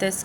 10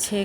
6